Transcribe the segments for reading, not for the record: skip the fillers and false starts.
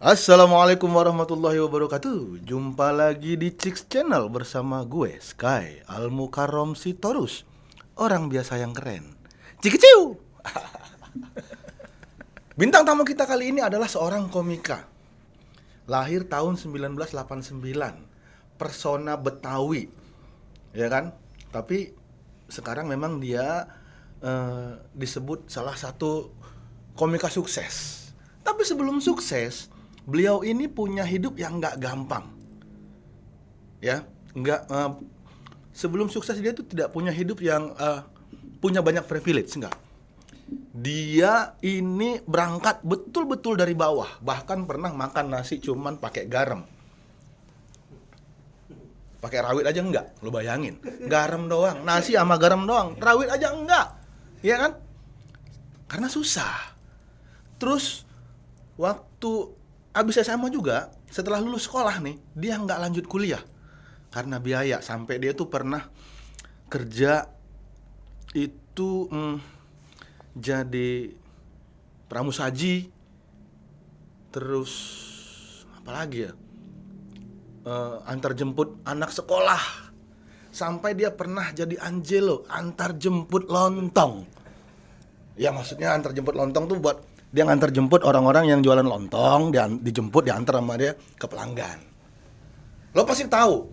Assalamualaikum warahmatullahi wabarakatuh. Jumpa lagi di Chicks Channel bersama gue Sky Al-Mukarrom Sitorus, orang biasa yang keren. Cikiciu. Bintang tamu kita kali ini adalah seorang komika. Lahir tahun 1989, persona Betawi. Ya kan? Tapi sekarang memang dia disebut salah satu komika sukses. Tapi sebelum sukses, beliau ini punya hidup yang nggak gampang, ya, nggak. Sebelum sukses dia tuh tidak punya hidup yang punya banyak privilege, nggak. Dia ini berangkat betul-betul dari bawah, bahkan pernah makan nasi cuman pakai garam, pakai rawit aja enggak, lo bayangin, garam doang, nasi sama garam doang, rawit aja enggak, ya kan? Karena susah. Terus waktu abis SMA juga, setelah lulus sekolah nih, dia nggak lanjut kuliah karena biaya. Sampai dia tuh pernah kerja itu jadi pramusaji, terus apa lagi ya, antar jemput anak sekolah. Sampai dia pernah jadi Angelo, antar jemput lontong. Ya maksudnya antar jemput lontong tuh buat dia ngantar jemput orang-orang yang jualan lontong, dijemput, diantar sama dia ke pelanggan. Lo pasti tahu,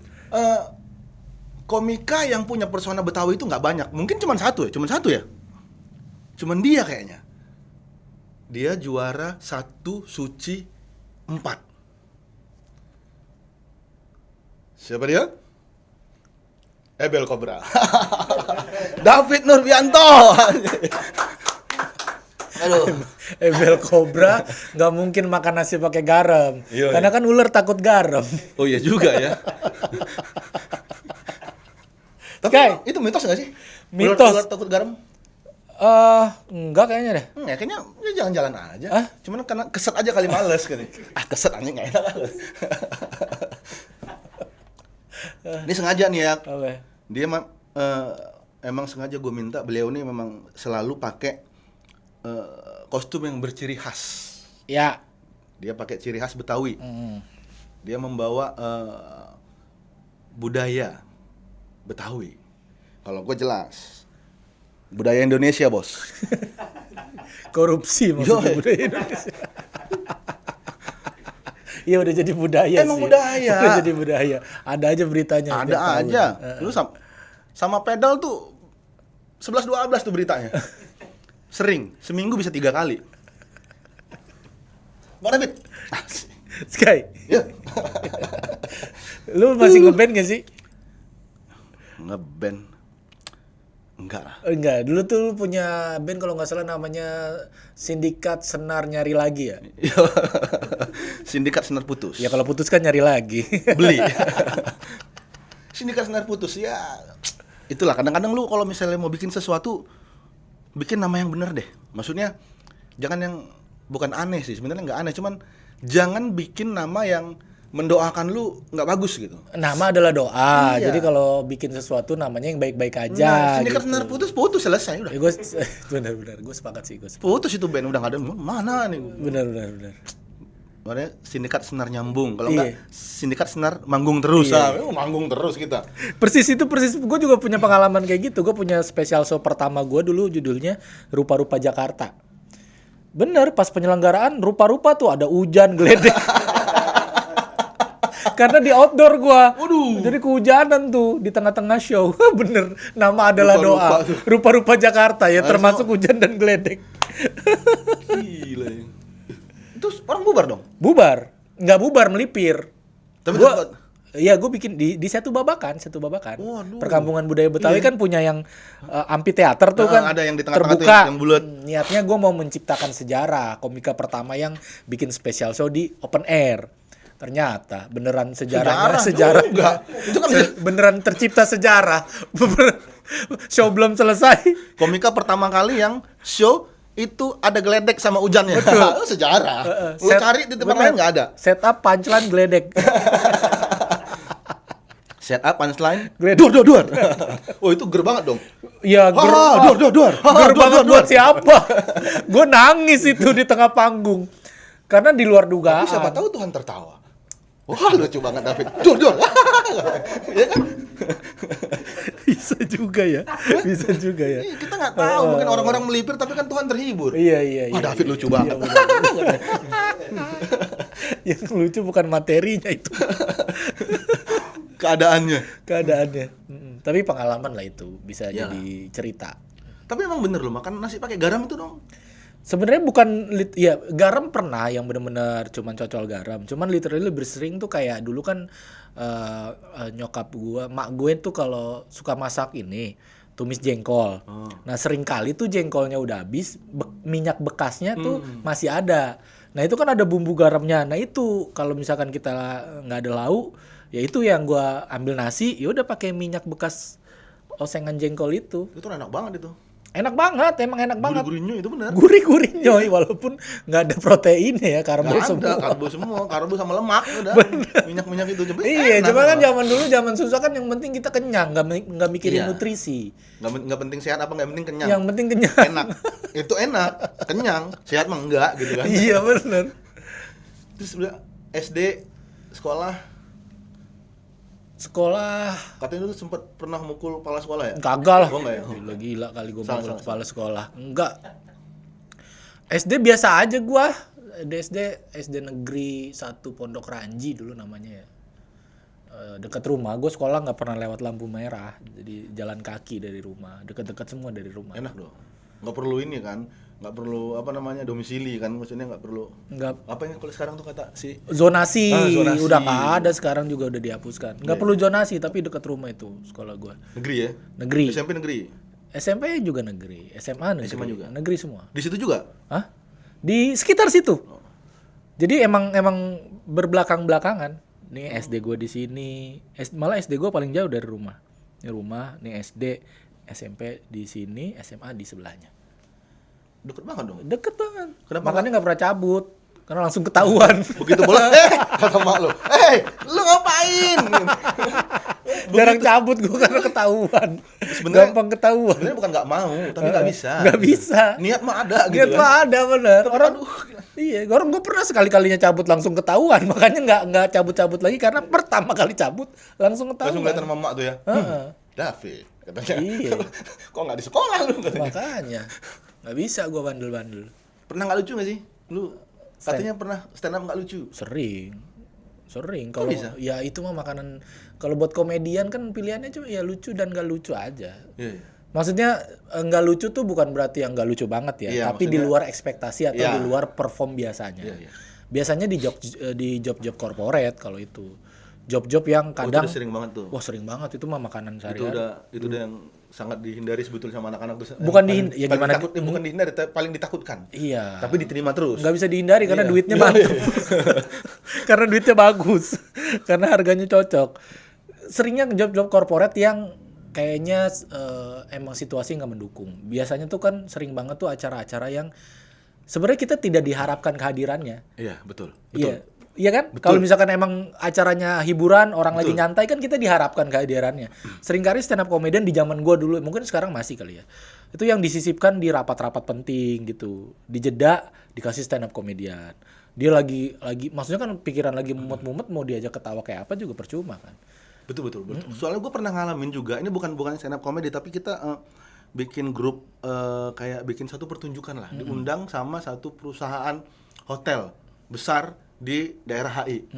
komika yang punya persona Betawi itu nggak banyak. Mungkin cuma satu ya. Cuman dia kayaknya. Dia juara 1 Suci 4. Siapa dia? Ebel Cobra. David Nurbianto. Aduh. Ebel Cobra nggak mungkin makan nasi pakai garam, karena kan ular takut garam. Oh iya juga ya. Tapi itu mitos nggak sih? Mitos. Ular takut garam? Enggak kayaknya deh. Ya kayaknya ya jalan-jalan aja. Cuman karena keset aja kali males gitu. Keset anjing nggak enak. Ini sengaja nih ya. Okay. Dia emang sengaja gue minta, beliau nih memang selalu pakai kostum yang berciri khas. Ya. Dia pakai ciri khas Betawi. Dia membawa budaya Betawi. Kalau gue jelas budaya Indonesia, bos. Korupsi maksudnya budaya Indonesia. Iya udah jadi budaya. Emang sih. budaya. Udah jadi budaya. Ada aja beritanya. Ada aja. Lu sama pedal tuh 11-12 tuh beritanya. Sering, seminggu bisa 3 kali. Mau David? Sky. Ya. Lu masih ngeband gak sih? Ngeband? Enggak lah. Enggak, dulu tuh lu punya band kalau nggak salah namanya Sindikat Senar Nyari Lagi ya? Sindikat Senar Putus. Ya kalau putus kan nyari lagi. Beli. Sindikat Senar Putus ya. Itulah kadang-kadang lu kalau misalnya mau bikin sesuatu, bikin nama yang bener deh. Maksudnya jangan yang bukan aneh sih, sebenarnya nggak aneh, cuman jangan bikin nama yang mendoakan lu nggak bagus gitu. Nama adalah doa. Iya. Jadi kalau bikin sesuatu namanya yang baik-baik aja. Sindikat gitu. Senar Putus selesai udah. Ya, benar-benar gue sepakat sih gue. Putus itu band udah nggak ada mana nih. Benar. Makanya Sindikat Senar nyambung. Kalau Iya. enggak Sindikat Senar manggung terus. Iya. Manggung terus kita. Persis. Gue juga punya pengalaman kayak gitu. Gue punya special show pertama gue dulu judulnya Rupa-Rupa Jakarta. Bener, pas penyelenggaraan rupa-rupa tuh ada hujan geledek. Karena di outdoor gua. Waduh. Jadi kehujanan tuh di tengah-tengah show. Bener, nama adalah Rupa-rupa doa. tuh. Rupa-rupa Jakarta ya, termasuk hujan dan geledek. Gila ya. Terus orang bubar dong? Bubar. Nggak bubar, melipir. Tapi Gua, tetap- iya, gue bikin di Setu Babakan. Waduh. Perkampungan Budaya Betawi Iya. kan punya yang amphitheater tuh kan. ada yang di tengah-tengah tuh terbuka. yang bulat. Niatnya gue mau menciptakan sejarah. Komika pertama yang bikin special show di open air. Ternyata beneran sejarahnya sejarah. Enggak. Itu kan Beneran tercipta sejarah. Show belum selesai. komika pertama kali yang show itu ada geledek sama hujannya. Itu sejarah. Lu cari di tempat lain nggak ada. Setup punchline geledek. Setup punchline. Geledek. Duar. Oh itu ger banget dong. Ya Duar. ger banget buat siapa? Gue nangis itu di tengah panggung. Karena di luar dugaan. Tapi siapa tahu Tuhan tertawa. Wah, lucu banget David. Jujur. Ya kan? Bisa juga ya. Bisa juga ya. Iya, kita nggak tahu, mungkin orang-orang melipir tapi kan Tuhan terhibur. Iya. Wah, David lucu banget. Yang lucu bukan materinya itu. Keadaannya. Tapi pengalaman lah itu bisa Ya. jadi cerita. Tapi emang bener loh, makan nasi pakai garam itu dong. Sebenarnya bukan ya garam pernah yang benar-benar cuman cocol garam. Cuman literally lebih sering tuh kayak dulu kan nyokap gua, mak gue tuh kalau suka masak ini tumis jengkol. Nah, sering kali tuh jengkolnya udah habis, minyak bekasnya tuh masih ada. Nah, itu kan ada bumbu garamnya. Nah, itu kalau misalkan kita nggak ada lauk, ya itu yang gua ambil nasi, ya udah pakai minyak bekas osengan jengkol itu. Itu enak banget itu. Enak banget, emang enak banget. Gurih-gurihnya itu benar. Gurih-gurih nyoy, walaupun nggak ada proteinnya ya, karbo Nggak semua. ada, karbo sama lemak udah. Minyak-minyak itu coba. Iya, cuma kan zaman dulu zaman susah kan yang penting kita kenyang, nggak mikirin Iya. nutrisi. Nggak penting sehat apa, nggak penting kenyang. Yang penting kenyang. Enak. Itu enak, kenyang. Sehat mah enggak gitu kan. Iya benar. Terus udah SD sekolah katanya lu sempet pernah mukul kepala sekolah ya? Gagal lah. Oh, enggak ya? Gila kali gue Salah, mukul salah, kepala sekolah. Enggak. SD biasa aja gua. SD negeri 1 Pondok Ranji dulu namanya ya. Dekat rumah, gue sekolah nggak pernah lewat lampu merah, jadi jalan kaki dari rumah, dekat-dekat semua dari rumah. Enak dong. Nggak perlu ini kan, nggak perlu apa namanya domisili kan, maksudnya nggak perlu. Nggak Apa yang kalau sekarang tuh kata si zonasi, zonasi. udah nggak ada sekarang juga udah dihapuskan. Nggak perlu zonasi tapi dekat rumah itu sekolah gue. negeri ya? Negeri. SMP negeri. SMP juga negeri, SMA negeri, SMA juga? negeri semua. Di situ juga? Hah? Di sekitar situ. Jadi emang berbelakang-belakangan. Nih SD gue di sini, malah SD gue paling jauh dari rumah. Ini rumah, nih SD, SMP di sini, SMA di sebelahnya. Deket banget dong. Deket banget. Kenapa Makanya nggak pernah cabut, karena langsung ketahuan. Begitu bola, kata mak lu, lu ngapain? Jarang cabut gue karena ketahuan. Sebenarnya- Gampang ketahuan. Sebenarnya bukan nggak mau, tapi nggak bisa. Nggak bisa. Niat mah ada gitu Niat kan. mah ada bener. Orang, aduh. iya, orang gue pernah sekali-kalinya cabut langsung ketahuan, makanya nggak cabut-cabut lagi karena pertama kali cabut langsung ketahuan. Langsung kelihatan sama mak tuh ya. Heeh. David katanya. Iya. Kok nggak di sekolah lu katanya. Makanya nggak bisa gue bandel-bandel. Pernah nggak lucu nggak sih? Lu katanya pernah stand up nggak lucu. Sering kalau bisa? ya itu mah makanan, kalau buat komedian kan pilihannya cuma ya lucu dan gak lucu aja. Iya. Maksudnya nggak lucu tuh bukan berarti yang nggak lucu banget ya, Iya, tapi di maksudnya- luar ekspektasi atau Iya. di luar perform biasanya. Iya. Biasanya di job-job corporate kalau itu. Job-job yang Oh, itu kadang udah sering banget tuh. wah sering banget itu mah makanan Itu sehari-hari. udah yang sangat dihindari sebetulnya sama anak-anak tuh. Bukan Paling- ya paling gimana? takut, bukan dihindari, paling ditakutkan. Iya. Tapi diterima terus. Nggak bisa dihindari karena Iya. duitnya Iya, mantap. iya. Karena duitnya bagus. Karena harganya cocok. Seringnya job-job corporate yang kayaknya emang situasi nggak mendukung. Biasanya tuh kan sering banget tuh acara-acara yang sebenarnya kita tidak diharapkan kehadirannya. Iya, betul. Iya. Iya kan? Kalau misalkan emang acaranya hiburan, orang lagi nyantai kan kita diharapkan kehadirannya. Seringkali stand up comedian di zaman gua dulu, mungkin sekarang masih kali ya. Itu yang disisipkan di rapat-rapat penting gitu. Di jeda dikasih stand up comedian. Dia lagi maksudnya kan pikiran lagi mumet-mumet mau diajak ketawa kayak apa juga percuma kan. Betul. Soalnya gue pernah ngalamin juga. Ini bukan stand up comedy, tapi kita bikin grup kayak bikin satu pertunjukan lah. Diundang sama satu perusahaan hotel besar di daerah HI.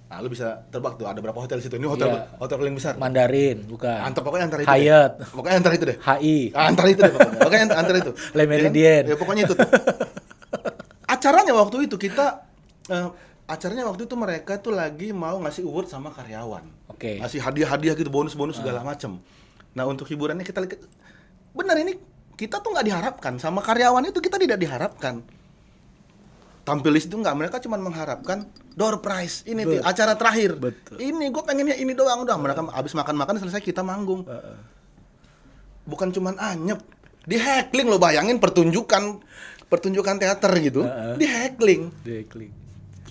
Nah, lu bisa tebak tuh ada berapa hotel di situ. Ini hotel Iya. hotel paling besar. Mandarin, bukan. Pokoknya antara itu. Hyatt. Deh. Pokoknya antara itu deh. HI. Antara itu deh pokoknya. Pokoknya antara itu. Le Méridien. Ya, pokoknya itu tuh. Acaranya waktu itu mereka tuh lagi mau ngasih award sama karyawan. Oke. Ngasih hadiah-hadiah gitu, bonus-bonus segala macem. Nah, untuk hiburannya kita lihat, benar ini kita tuh nggak diharapkan sama karyawan itu, kita tidak diharapkan. Tampil di situ nggak, mereka cuma mengharapkan door prize ini tuh acara terakhir. Betul. Ini gue pengennya ini doang udah. Mereka habis makan-makan selesai kita manggung. Bukan cuman anyep, di heckling lo, bayangin pertunjukan teater gitu, di heckling. Dekling.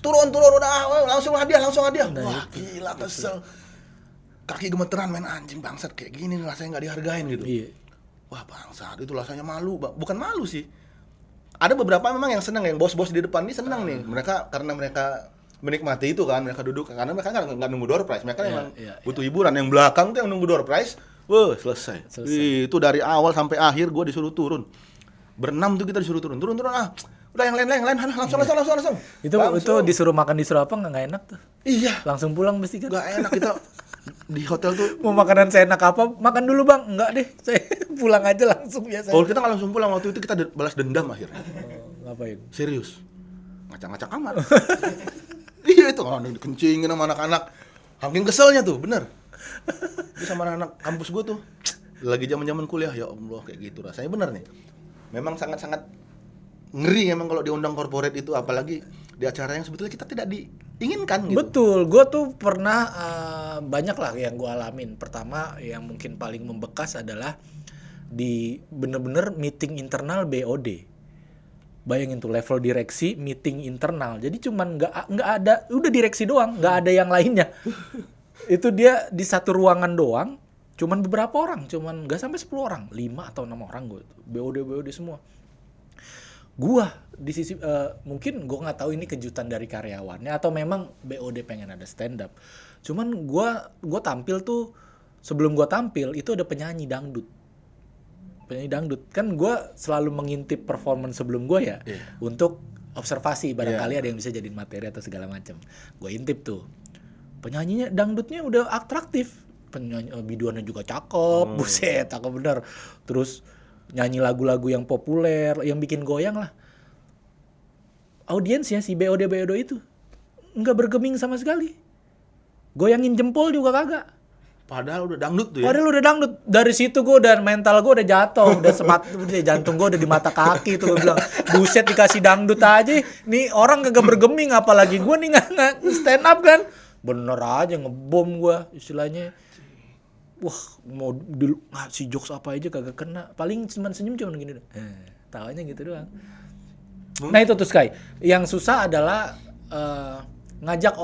Turun udah langsung hadiah. Wah, gila kesel. Kaki gemeteran, main anjing bangsat kayak gini rasanya nggak dihargain gitu. Iya. Wah, bangsat itu rasanya malu, bukan malu sih. ada beberapa memang yang senang, yang bos-bos di depan ini senang nih. Mereka karena mereka menikmati itu kan, mereka duduk karena mereka nggak nunggu door prize, mereka emang butuh hiburan. Yang belakang tuh yang nunggu door prize, wah selesai. Itu dari awal sampai akhir gue disuruh turun. Berenam tuh kita disuruh turun ah. Udah yang lain langsung. Itu disuruh makan disuruh apa nggak enak tuh. Iya. Langsung pulang mesti kan. Nggak enak kita di hotel tuh. Mau makanan seenak apa? Makan dulu bang. Enggak deh. Saya pulang aja langsung biasa. Kalau kita nggak langsung pulang, waktu itu kita balas dendam akhirnya. Ngapain? Serius. Ngacak-ngacak kamar. Iya itu kalau dikencingin sama anak-anak. Saking keselnya tuh, bener. Itu sama anak kampus gue tuh. Lagi zaman-zaman kuliah, ya Allah kayak gitu rasanya, bener nih. Memang sangat-sangat ngeri emang kalau diundang corporate itu, apalagi di acara yang sebetulnya kita tidak diinginkan gitu. Betul, gue tuh pernah banyak lah yang gue alamin. Pertama yang mungkin paling membekas adalah di bener-bener meeting internal BOD. Bayangin tuh level direksi meeting internal. Jadi cuman nggak ada, udah direksi doang, nggak ada yang lainnya. Itu dia di satu ruangan doang, cuman beberapa orang, cuman nggak sampai 10 orang, 5 atau 6 orang gue. BOD semua. Gua di sisi mungkin gue nggak tahu ini kejutan dari karyawannya atau memang BOD pengen ada stand up. Cuman gue tampil tuh, sebelum gue tampil itu ada penyanyi dangdut kan, gue selalu mengintip performance sebelum gue ya, untuk observasi barangkali ada yang bisa jadiin materi atau segala macam. Gue intip tuh penyanyinya dangdutnya udah atraktif, biduannya juga cakep, buset cakep bener, terus nyanyi lagu-lagu yang populer, yang bikin goyang lah. Audiensnya si BOD itu nggak bergeming sama sekali, goyangin jempol juga kagak. Padahal udah dangdut tuh ya. Padahal udah dangdut. Dari situ gue udah mental gue udah jatuh, udah jantung gue udah di mata kaki tuh, gue bilang buset dikasih dangdut aja, nih orang kagak bergeming, apalagi gue nih nggak stand up kan. Bener aja ngebom gue istilahnya. Wah mau ngasih jokes apa aja kagak kena, paling cuman senyum cuman gini doang. Tawanya gitu doang. Nah itu tuh Sky, yang susah adalah ngajak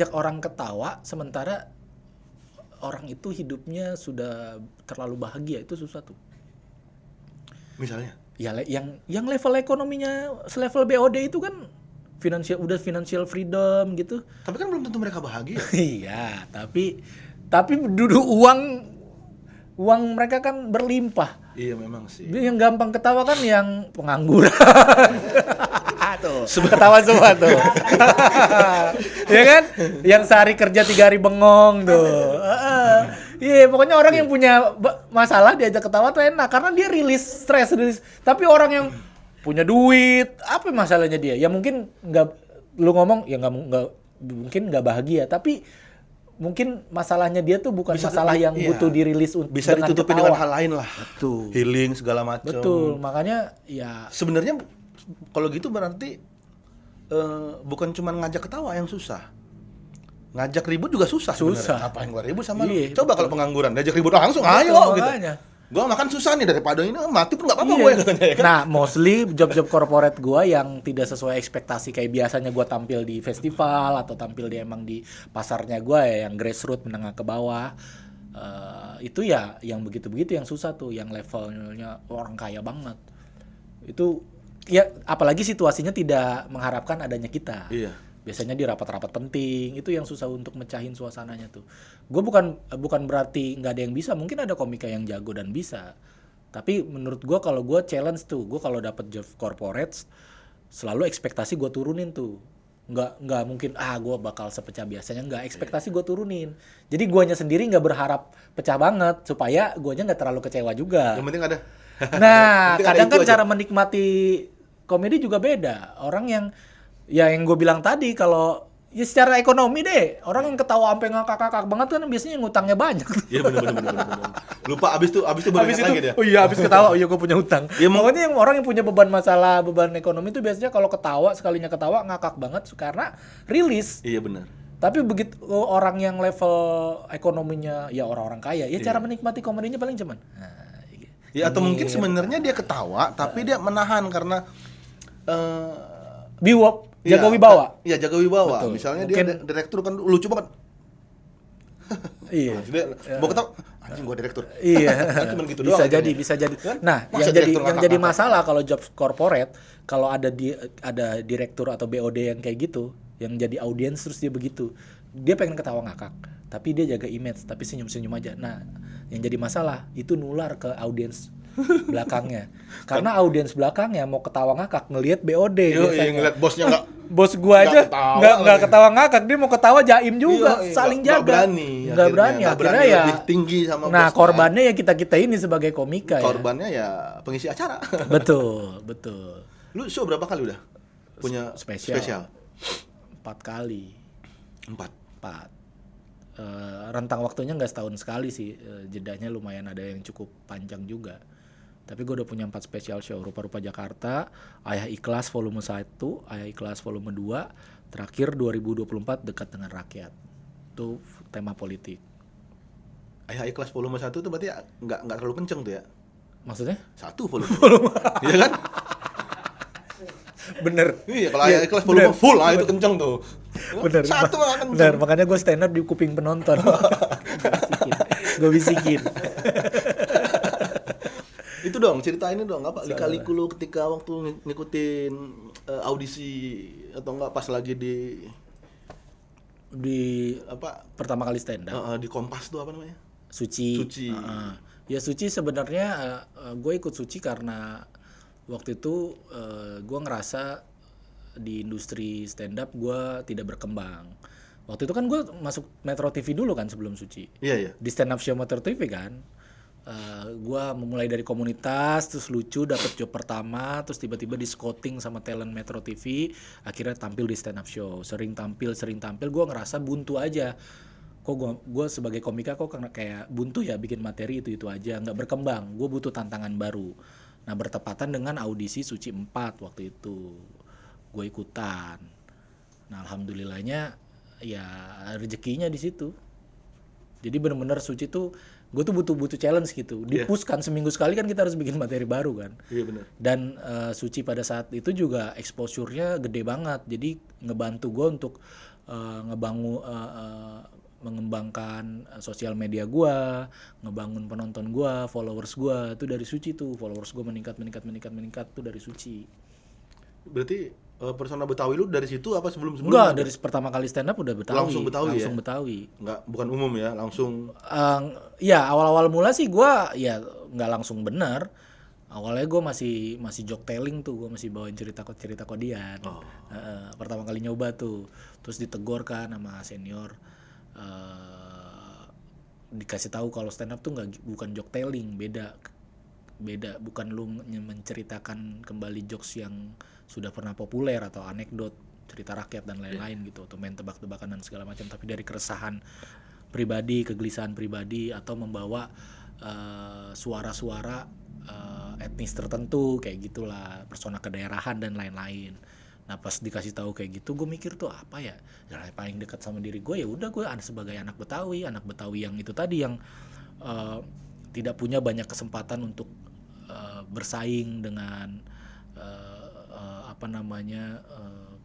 orang ketawa sementara orang itu hidupnya sudah terlalu bahagia, itu susah tuh. Misalnya? Ya yang level ekonominya selevel BOD itu kan financial freedom gitu. Tapi kan belum tentu mereka bahagia. Iya, tapi duduk uang mereka kan berlimpah. Iya memang sih. Yang gampang ketawa kan yang pengangguran. Tuh, ketawa semua tuh. Ya kan? Yang sehari kerja 3 hari bengong tuh. Iya, pokoknya orang yang punya masalah diajak ketawa tuh enak karena dia rilis stres. Tapi orang yang punya duit, apa masalahnya dia? Ya mungkin nggak, lu ngomong ya nggak mungkin nggak bahagia, tapi mungkin masalahnya dia tuh bukan masalah yang butuh dirilis bisa dengan ditutupi ketawa. dengan hal lain lah. Betul. Healing segala macam. Betul, makanya ya sebenarnya kalau gitu berarti bukan cuma ngajak ketawa yang susah. Ngajak ribut juga susah sebenarnya. Ngapain gua ribut sama lu? Coba kalau pengangguran diajak ribut langsung, ayo gitu. Gua makan susah nih, daripada ini mati pun enggak apa-apa gue katanya ya kan. Nah, mostly job-job corporate gua yang tidak sesuai ekspektasi kayak biasanya gua tampil di festival atau tampil di emang di pasarnya gua ya, yang grassroots menengah ke bawah. Itu ya yang begitu-begitu yang susah tuh, yang levelnya orang kaya banget. Itu ya apalagi situasinya tidak mengharapkan adanya kita. Iya. Biasanya di rapat-rapat penting, itu yang susah untuk mecahin suasananya tuh. Gue bukan berarti nggak ada yang bisa, mungkin ada komika yang jago dan bisa. Tapi menurut gue kalau gue challenge tuh, gue kalau dapet job corporate selalu ekspektasi gue turunin tuh. Nggak mungkin gue bakal sepecah biasanya, nggak, ekspektasi gue turunin. Jadi guanya sendiri nggak berharap pecah banget supaya guanya nggak terlalu kecewa juga. Yang penting ada. Nah, kadang kan cara menikmati komedi juga beda. Orang yang gue bilang tadi, kalau ya secara ekonomi deh, orang yang ketawa sampai ngakak-ngakak banget kan biasanya ngutangnya banyak. Iya benar. Lupa abis itu lagi dia. Oh iya, abis ketawa, gue punya utang. Ya, pokoknya yang orang yang punya beban ekonomi itu biasanya kalau ketawa, sekalinya ketawa ngakak banget karena rilis. Iya benar. Tapi begitu orang yang level ekonominya ya orang-orang kaya, ya cara menikmati komedinya paling cuman. Ya atau mungkin sebenarnya dia ketawa tapi dia menahan karena jaga wibawa. Iya, jaga wibawa. Betul. Misalnya mungkin, dia direktur kan lucu banget. Iya. Dia mau ketawa, anjing gua direktur. Iya. Kan cuman gitu bisa doang jadi, akhirnya. bisa jadi. Kan? Nah, Masa yang jadi direktur yang jadi ngakak-ngakak? masalah kalau job corporate, kalau ada direktur atau BOD yang kayak gitu, yang jadi audiens terus dia begitu. Dia pengen ketawa ngakak, tapi dia jaga image, tapi senyum-senyum aja. Nah, yang jadi masalah itu nular ke audiens belakangnya. Karena audiens belakangnya mau ketawa ngakak ngelihat BOD Yo, biasanya. ngeliat bosnya enggak Bos gua Nggak aja ketawa nggak lagi. ketawa ngakak, dia mau ketawa jaim juga, Iya, saling nggak jaga. berani Nggak akhirnya, berani, nggak akhirnya berani ya. lebih tinggi sama Nah, bosnya. korbannya ya kita ini sebagai komika ya. Korbannya ya pengisi acara. Betul, betul. Lu show berapa kali udah punya Spesial. 4 kali. 4. Rentang waktunya nggak setahun sekali sih, jedanya lumayan ada yang cukup panjang juga. Tapi gue udah punya 4 spesial show, Rupa-Rupa Jakarta, Ayah Ikhlas volume 1, Ayah Ikhlas volume 2, terakhir 2024 Dekat dengan Rakyat. Itu tema politik. Ayah Ikhlas volume 1 tuh berarti nggak terlalu kenceng tuh ya. Maksudnya? 1 volume. Iya kan? Bener. Iya, kalau Ayah Ikhlas volume bener. full, itu kenceng tuh. Bener. 1 nggak kenceng. Bener, makanya gue stand up di kuping penonton. Gue bisikin. Itu dong, ceritain dong apa lika-liku lu ketika waktu ngikutin audisi atau enggak pas lagi Di apa pertama kali stand up. di Kompas tuh apa namanya? Suci. Suci. Ya Suci sebenarnya gue ikut Suci karena waktu itu gue ngerasa di industri stand up gue tidak berkembang. Waktu itu kan gue masuk Metro TV dulu kan sebelum Suci. Iya, iya. Di stand up show Metro TV kan. Gue memulai dari komunitas, terus lucu, dapet job pertama, terus tiba-tiba di scouting sama talent Metro TV, akhirnya tampil di stand up show, sering tampil, gue ngerasa buntu aja. Kok gue sebagai komika kok kayak buntu ya bikin materi itu aja, nggak berkembang. Gue butuh tantangan baru. Nah bertepatan dengan audisi Suci 4 waktu itu, gue ikutan. Nah alhamdulillahnya ya rezekinya di situ. Jadi benar-benar Suci tuh gue tuh butuh challenge gitu. Di-push kan seminggu sekali kan kita harus bikin materi baru kan. Iya benar. Dan Suci pada saat itu juga exposure-nya gede banget. Jadi ngebantu gue untuk mengembangkan sosial media gue, ngebangun penonton gue, followers gue. Itu dari Suci tuh. Followers gue meningkat tuh dari Suci. Berarti persona Betawi lu dari situ apa sebelum-sebelumnya? Enggak, dari pertama kali stand up udah Betawi. Langsung Betawi ya? Betawi. Enggak, bukan umum ya, langsung. Ya awal-awal mula sih gue ya nggak langsung bener. Awalnya gue masih joke telling tuh, gue masih bawain cerita kodian. Pertama kali nyoba tuh, terus ditegur kan sama senior, dikasih tahu kalau stand up tuh bukan joke telling, beda, bukan lu menceritakan kembali jokes yang sudah pernah populer atau anekdot, cerita rakyat dan lain-lain gitu, atau main tebak-tebakan dan segala macam, tapi dari keresahan pribadi, kegelisahan pribadi, atau membawa suara-suara etnis tertentu kayak gitulah, persona kedaerahan dan lain-lain. Nah pas dikasih tahu kayak gitu, gue mikir tuh apa ya, yang paling dekat sama diri gue ya udah gue sebagai anak Betawi yang itu tadi yang tidak punya banyak kesempatan untuk bersaing dengan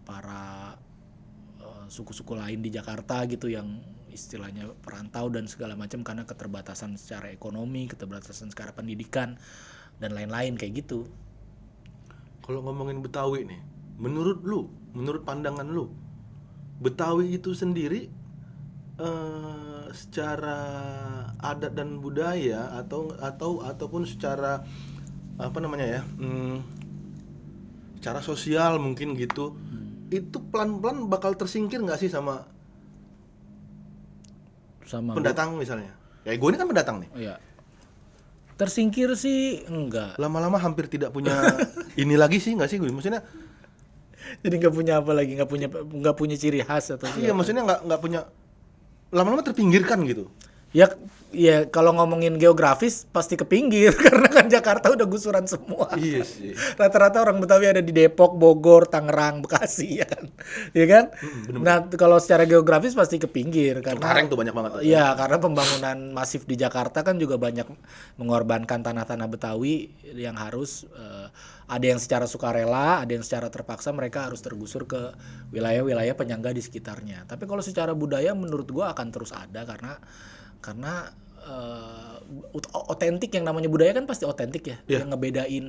para suku-suku lain di Jakarta gitu yang istilahnya perantau dan segala macam karena keterbatasan secara ekonomi, keterbatasan secara pendidikan dan lain-lain kayak gitu. Kalau ngomongin Betawi nih, menurut pandangan lu, Betawi itu sendiri secara adat dan budaya ataupun secara secara sosial mungkin gitu, itu pelan-pelan bakal tersingkir nggak sih sama pendatang misalnya? Kayak gue ini kan pendatang nih. Iya. Tersingkir sih enggak. Lama-lama hampir tidak punya ini lagi sih nggak sih gue? Maksudnya Jadi nggak punya apa lagi, nggak punya ciri khas atau iya, maksudnya nggak punya, lama-lama terpinggirkan gitu. Ya Ya kalau ngomongin geografis pasti ke pinggir karena kan Jakarta udah gusuran semua. Iya sih. Rata-rata orang Betawi ada di Depok, Bogor, Tangerang, Bekasi ya kan. Ya kan? Nah, kalau secara geografis pasti ke pinggir karena Cengkareng tuh banyak banget tuh. iya, karena pembangunan masif di Jakarta kan juga banyak mengorbankan tanah-tanah Betawi yang harus ada yang secara sukarela, ada yang secara terpaksa mereka harus tergusur ke wilayah-wilayah penyangga di sekitarnya. Tapi kalau secara budaya menurut gua akan terus ada karena otentik, yang namanya budaya kan pasti otentik ya. Iya. Yang ngebedain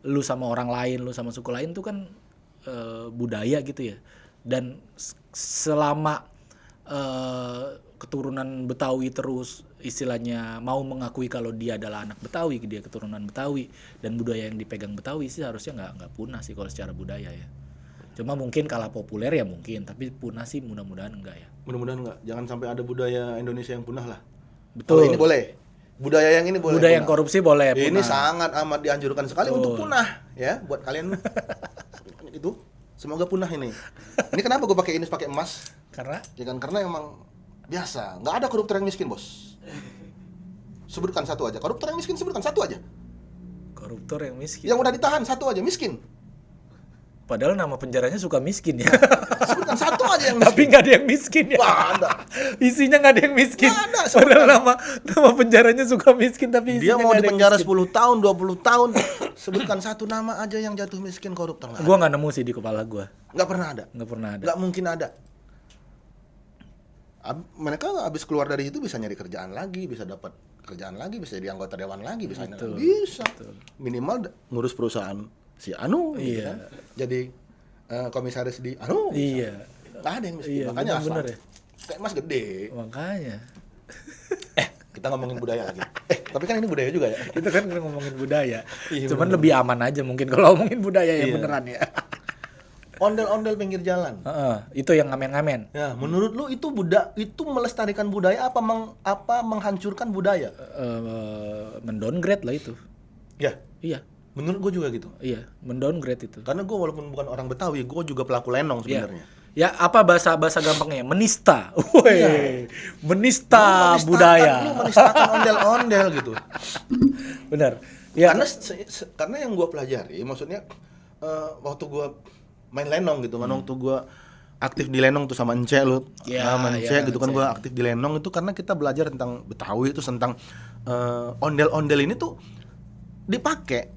lu sama orang lain, lu sama suku lain tuh kan budaya gitu ya. Dan selama keturunan Betawi terus istilahnya mau mengakui kalau dia adalah anak Betawi, dia keturunan Betawi dan budaya yang dipegang Betawi sih harusnya nggak punah sih kalau secara budaya ya. Cuma mungkin kalah populer ya mungkin, tapi punah sih mudah-mudahan enggak ya. Mudah-mudahan enggak. Jangan sampai ada budaya Indonesia yang punah lah. Betul. Kalau ini boleh. Budaya yang ini boleh. Budaya yang punah. korupsi boleh Ini punah. sangat amat dianjurkan sekali untuk punah ya buat kalian itu. Semoga punah ini. Ini kenapa gue pakai ini pakai emas? Karena Ya kan karena emang biasa. Nggak ada koruptor yang miskin, Bos. Sebutkan satu aja. Koruptor yang miskin sebutkan satu aja. koruptor yang miskin. Yang udah ditahan satu aja miskin. Padahal nama penjaranya suka miskin ya. Sebutkan satu aja yang Tapi miskin. nggak ada yang miskin ya. Wah, ada. Isinya nggak ada yang miskin. Nggak ada, Padahal nama penjaranya suka miskin tapi Dia isinya mau nggak di ada yang penjara miskin. 10 tahun, 20 tahun. Sebutkan satu nama aja yang jatuh miskin koruptor. Gua nggak nemu sih di kepala gua. Nggak pernah ada. Nggak pernah ada. Nggak mungkin ada. Mereka habis keluar dari itu bisa nyari kerjaan lagi, bisa dapat kerjaan lagi, bisa jadi anggota dewan lagi, bisa Betul, bisa. Minimal ngurus perusahaan si Anu, gitu Iya. kan. Jadi komisaris di Anu. Iya. Nggak ada yang miskin. Iya, Makanya bener asal. ya. Kayak emas gede. Makanya. Kita ngomongin budaya lagi. Tapi kan ini budaya juga ya. Itu kan ngomongin budaya. Iya, Cuman lebih aman aja mungkin kalau ngomongin budaya ya Iya. beneran ya. Ondel-ondel pinggir jalan. Heeh, itu yang ngamen-ngamen. Ya, menurut lu itu itu melestarikan budaya apa menghancurkan budaya? Mendowngrade lah itu. Ya, Iya, menurut gue juga gitu. iya, mendowngrade itu. Karena gue walaupun bukan orang Betawi, gue juga pelaku lenong Iya. sebenarnya. Ya apa bahasa gampangnya? Menista. Woi, Iya. menista Lu budaya. menistakan ondel-ondel gitu. Benar. Ya, Karena yang gue pelajari, maksudnya waktu gue main lenong gitu kan, waktu gue aktif di lenong tuh sama Ence lu, Ya, sama Ence ya, gitu kan, Ence. gue aktif di lenong itu karena kita belajar tentang Betawi itu tentang ondel-ondel ini tuh dipakai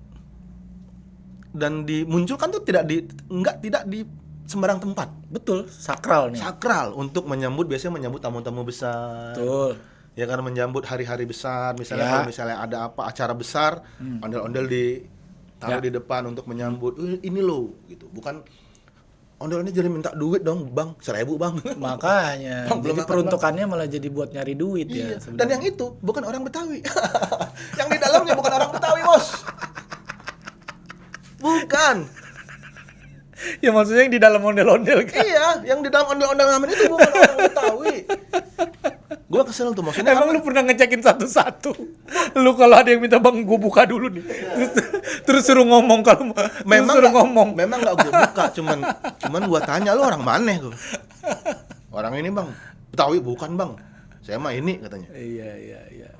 dan dimunculkan tuh tidak di sembarang tempat. betul, sakral nih. Sakral untuk biasanya menyambut tamu-tamu besar. Betul. Ya kan menyambut hari-hari besar, misalnya Ya. kalau misalnya ada apa acara besar, ondel-ondel ditaruh Ya. di depan untuk menyambut. Ini loh gitu. Bukan ondel-ondel jadi minta duit dong, Bang. 1.000, Bang. Makanya. Bang, belum Jadi makan, peruntukannya malah jadi buat nyari duit Iya. ya. Dan yang itu bukan orang Betawi. Yang di dalamnya bukan orang Betawi, Bos. Bukan. Ya maksudnya yang di dalam ondel-ondel kan. Iya, yang di dalam ondel-ondel ngamen itu bukan orang Betawi. Gua kesel tuh maksudnya. Emang lu pernah ngecekin satu-satu? Lu kalau ada yang minta bang, gue buka dulu nih. Terus suruh ngomong kalau Memang suruh nggak- ngomong. Memang nggak gue buka, cuman gua tanya lu orang mana gua. Orang ini Bang, Betawi bukan Bang. Saya mah ini katanya. Iya, iya, iya.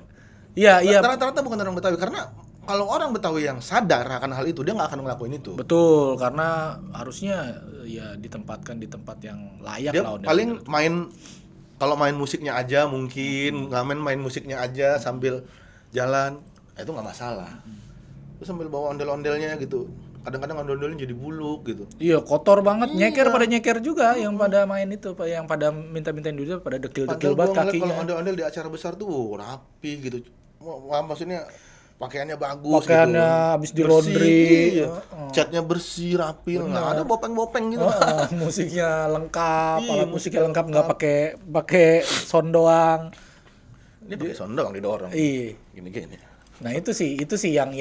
Iya, iya. Rata-rata bukan orang Betawi karena kalau orang Betawi yang sadar akan hal itu dia nggak akan ngelakuin itu. Betul, karena harusnya ya ditempatkan di tempat yang layak Dia lah ondel-ondel. paling kalau main musiknya aja mungkin ngamen main musiknya aja sambil jalan itu nggak masalah. Terus sambil bawa ondel-ondelnya gitu. Kadang-kadang ondel-ondelnya jadi buluk gitu. Iya, kotor banget, Iya. nyeker pada nyeker juga yang pada main itu, yang pada minta-mintain duit pada dekil-dekil Padahal gua banget ngeliat kalau kakinya. ondel-ondel di acara besar tuh rapi gitu. Wah, maksudnya pakaiannya bagus Pakaiannya gitu. habis di laundry. Iya. Heeh. Catnya bersih, rapi, nggak ada bopeng-bopeng gitu. Heeh, musiknya lengkap, Iya, alat musiknya lengkap, nggak pakai sound doang. Ini pakai sondong didorong. Iya. Gini-gini. Nah itu sih yang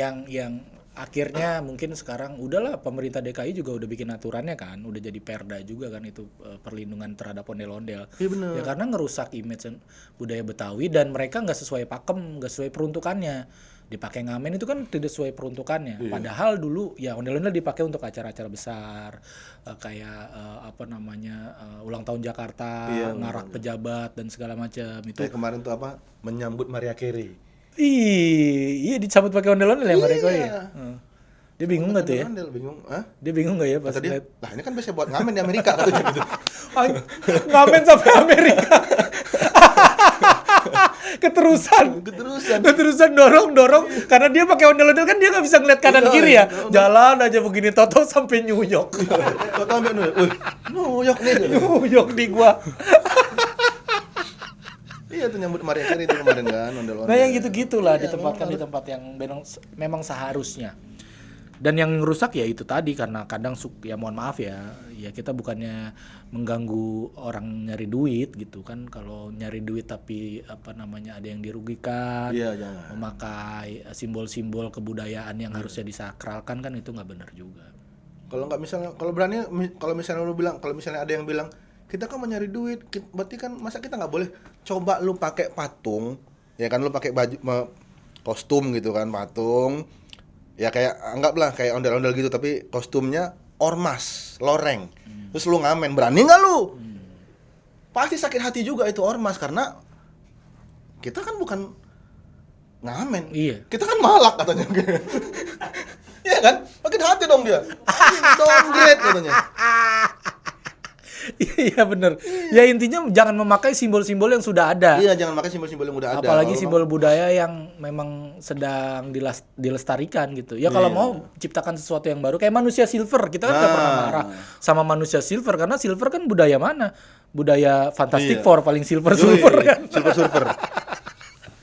akhirnya mungkin sekarang udahlah pemerintah DKI juga udah bikin aturannya kan, udah jadi perda juga kan itu perlindungan terhadap ondel-ondel. Iya bener. Ya karena ngerusak image budaya Betawi dan mereka nggak sesuai pakem, nggak sesuai peruntukannya. dipakai ngamen itu kan tidak sesuai peruntukannya. Padahal dulu ya ondel-ondel dipakai untuk acara-acara besar, ulang tahun Jakarta, ngarak pejabat dan segala macam itu. Kayak kemarin tuh apa? Menyambut Maria Carey. Iya disambut pakai ondel-ondel ya mereka ya. Dia bingung nggak tuh ya? Ondel bingung, hah? Dia bingung nggak ya pas Kata dia, lihat lah ini kan biasa buat ngamen di Amerika katanya gitu. ngamen sampai Amerika. Keterusan dorong karena dia pakai ondel-ondel kan dia nggak bisa ngeliat kanan kiri ya. Jalan aja begini toto sampai New York. Toto sampai New York nih. New York di gua. Iya tuh nyambut Maria Carey itu kemarin kan ondel-ondel. Nah yang gitu-gitulah ditempatkan di tempat yang memang seharusnya. Dan yang rusak ya itu tadi karena kadang ya mohon maaf ya kita bukannya mengganggu orang nyari duit gitu kan, kalau nyari duit tapi ada yang dirugikan, jangan. memakai simbol-simbol kebudayaan yang harusnya disakralkan kan itu nggak benar juga. Kalau misalnya ada yang bilang kita kan mau nyari duit, berarti kan masa kita nggak boleh coba lu pakai patung, ya kan lu pakai baju kostum gitu kan patung. Ya kayak anggaplah kayak ondel-ondel gitu tapi kostumnya ormas, loreng. Terus lu ngamen, berani nggak lu? Pasti sakit hati juga itu ormas karena kita kan bukan ngamen. Iya. Kita kan malak katanya. Iya kan? Sakit hati dong dia. Downgrade katanya. Iya bener. Ya intinya jangan memakai simbol-simbol yang sudah ada. Iya, jangan pakai simbol-simbol yang udah ada. Apalagi simbol budaya yang memang sedang dilestarikan gitu. Ya kalau mau ciptakan sesuatu yang baru kayak manusia silver. Kita kan nggak pernah marah sama manusia silver karena silver kan budaya mana? Budaya Fantastic Four paling silver kan. Silver.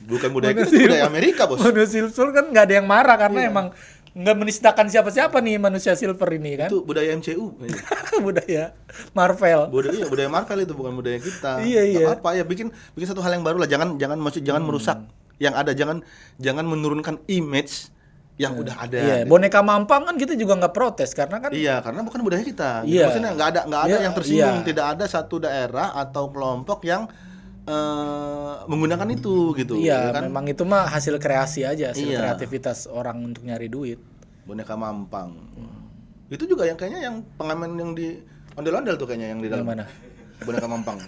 Bukan budaya kita, budaya Amerika, Bos. Manusia silver kan nggak ada yang marah karena emang nggak menistakan siapa-siapa nih manusia silver ini kan. Itu budaya MCU. Budaya Marvel. Budaya Marvel itu bukan budaya kita. Iya. Apa ya bikin satu hal yang baru lah. Jangan merusak yang ada. Jangan menurunkan image yang udah ada. Iya, gitu. boneka mampang kan kita juga nggak protes karena kan. Iya, karena bukan budaya kita. Gitu. Iya. Maksudnya nggak ada yang tersinggung. Tidak ada satu daerah atau kelompok yang menggunakan itu gitu. Iya, kan? memang itu mah hasil kreasi aja, kreativitas orang untuk nyari duit. Boneka mampang. Itu juga yang kayaknya yang pengamen yang di ondel-ondel tuh kayaknya yang di dalam. Yang mana? Boneka mampang.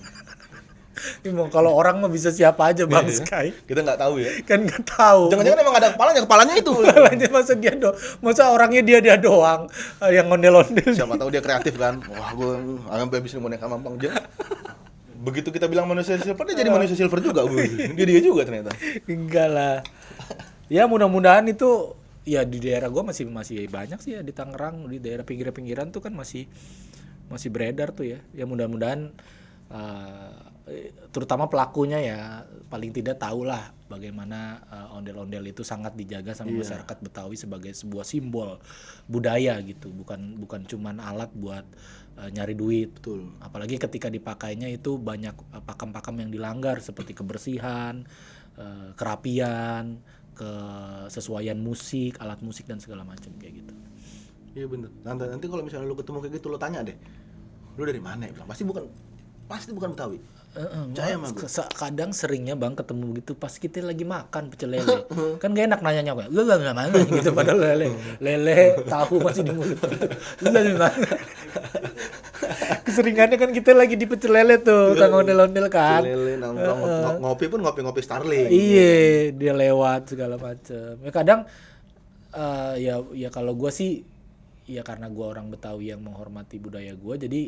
Kalau orang mah bisa siapa aja Bang Sky. Kita nggak tahu ya. Kan nggak tahu. Jangan-jangan emang ada kepalanya itu. Masa orangnya dia doang yang ondel-ondel. Siapa tahu dia kreatif kan. Wah, gue sampai bikin boneka mampang aja. Begitu kita bilang manusia silver, dia jadi manusia silver juga. Dia juga ternyata. Enggak lah. Ya mudah-mudahan itu ya di daerah gua masih banyak sih ya di Tangerang, di daerah pinggiran tuh kan masih beredar tuh ya. Ya mudah-mudahan terutama pelakunya ya paling tidak tahulah bagaimana ondel-ondel itu sangat dijaga sama masyarakat Betawi sebagai sebuah simbol budaya gitu, bukan cuman alat buat nyari duit. Betul. Apalagi ketika dipakainya itu banyak pakam-pakam yang dilanggar seperti kebersihan, kerapian, kesesuaian musik, alat musik dan segala macam kayak gitu. Iya bener. Nanti kalau misalnya lu ketemu kayak gitu, lu tanya deh, lu dari mana ya? Pasti bukan Betawi. Percaya sama gue. Kadang seringnya Bang ketemu gitu pas kita lagi makan pecel lele. Kan gak enak nanyanya gue. Lu dari mana gitu padahal lele tahu masih di mulut. Lu dari mana? Keseringannya kan kita lagi di pecel lele tuh, kang ondel-ondel kan. Pecel lele nongkrong ngopi pun ngopi Starling. Iya, dia lewat segala macam. Ya kadang ya kalau gue sih ya karena gue orang Betawi yang menghormati budaya gue, jadi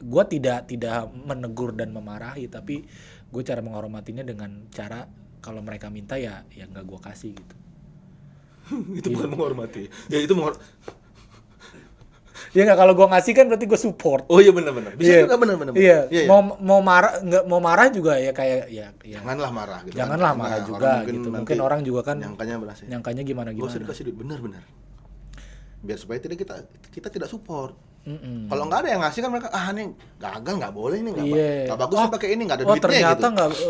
gue tidak menegur dan memarahi, tapi gue cara menghormatinya dengan cara kalau mereka minta ya nggak gue kasih gitu. Itu bukan menghormati. Ya itu Ya nggak, kalau gue ngasih kan berarti gue support. Oh iya benar. Bisa juga benar. Iya. Mau marah juga ya kayak ya. Janganlah marah gitu. Janganlah marah juga gitu. Mungkin orang juga kan nyangkanya gimana. Gak usah dikasih duit, benar. Biar supaya kita tidak support. Kalau nggak ada yang ngasih kan mereka ini gagal, nggak boleh ini, nggak bagus pakai ini, nggak ada duitnya ternyata